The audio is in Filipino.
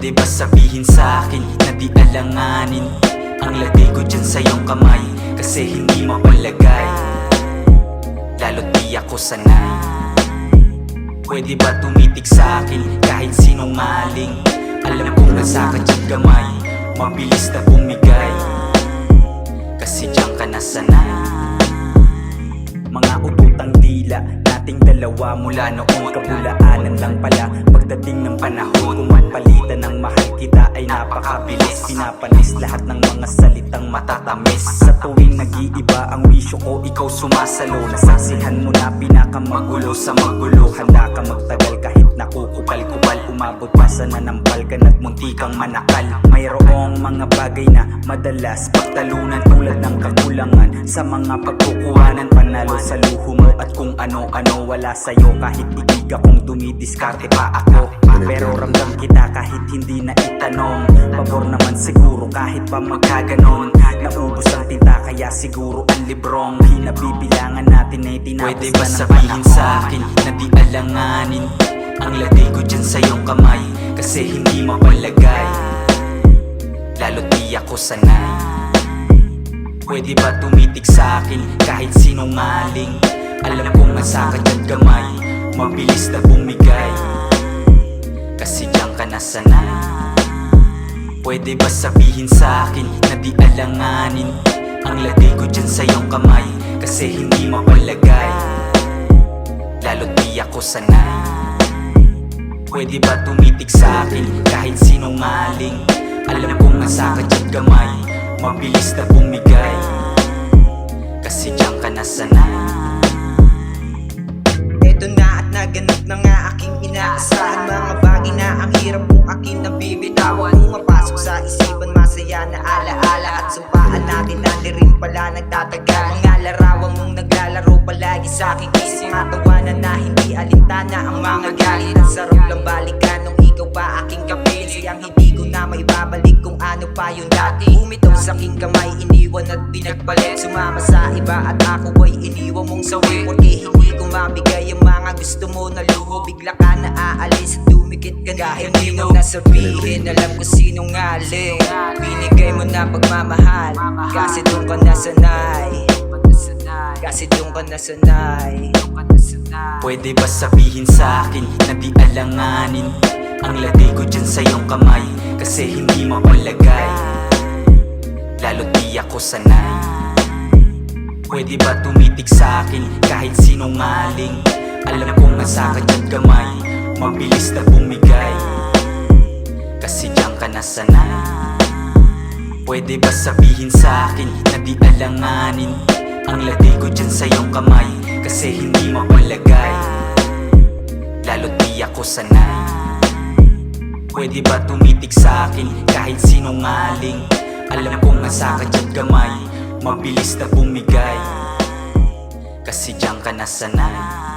Pwede ba sabihin sa'kin na di alanganin ang lagay ko dyan sa iyong kamay, kasi hindi mapalagay, lalo't di ako sanay. Pwede ba tumitig sa'kin kahit sinungaling? Alam kong nasa kanyang gamay, mabilis na bumigay, kasi dyan ka na sanay. Mga ututang dila nating dalawa mula noong kabulaanan lang pala. Pagdating ng panahon, palitan ng mahal kita ay napakabilis. Pinapanis lahat ng mga salitang matatamis. Sa tuwing nag-iiba ang wisyo ko, ikaw sumasalo. Nasaksihan mo na pinakamagulo sa magulo. Handa ka magtagal kahit nakukupal-kupal. Umabot pa sa nanampal ka na't munti kang manakal. Mayroong mga bagay na madalas pagtalunan tulad ng kakulangan sa mga pagkukuhanan. Panalo sa luho mo at kung ano-ano wala sa'yo. Kahit igiga kung dumidiskarte pa ako, pero ramdam kita kahit hindi na itanong. Pabor naman siguro kahit pa magkaganon. Naubos ang tinta kaya siguro ang librong hinabibilangan natin ay tinapos. Pwede ba sabihin sa'kin na di alanganin ang lagay ko dyan sa iyong kamay, kasi hindi mapalagay, lalo't di ako sanay. Pwede ba tumitig sa'kin kahit sinungaling? Alam kong nasa kanyang gamay, mabilis na bumigay, kasi dyan ka na sanay. Pwede ba sabihin sa'kin na di alanganin ang lagay ko dyan sa iyong kamay, kasi hindi mapalagay, lalo't di ako sanay. Pwede ba tumitig sa'kin kahit sinungaling? Alam kong nasa kanyang gamay, mabilis na bumigay, kasi dyan ka na sanay. Eto na at naganap na nga aking inaasahan. Mga bagay na ang hirap kong aking nabibitawan. Pumapasok sa isipan, masaya na alaala. At sumpaan natin na di rin pala nagtatagal. Mga larawang mong naglalaro palagi sa aking isip. Mga tawanan na hindi alintana ang mga galit. Ang sarap lang balikan nung ikaw pa aking kapil. Sayang hindi ko na maibabalik kung ano pa yung dati. Bumitaw sa aking kamay, iniwan at pinagpalit. Sumama sa iba at ako ay iniwan mong sawi. Porque hindi ko mabigay ang mga gusto mo na luho. Bigla ka na aalis at dumikit ka na. Kahit di mo nasabihin, alam ko sinungaling. Binigay mo na pagmamahal, kasi doon ka nasanay, kasi doon ka nasanay. Pwede ba sabihin sa'kin na di alanganin ang lagay ko dyan sa iyong kamay, kasi hindi mapalagay, lalo't di ako sanay. Pwede ba tumitig sa'kin kahit sinungaling? Alam kong nasa kanyang gamay, mabilis na bumigay, kasi dyan ka na sanay. Pwede ba sabihin sa'kin na di alanganin ang lagay ko dyan sa iyong kamay, kasi hindi mapalagay, lalo't di ako sanay. Pwede ba tumitig sa'kin kahit sinungaling? Alam kong nasa kanyang gamay, mabilis na bumigay, kasi dyan ka na sanay.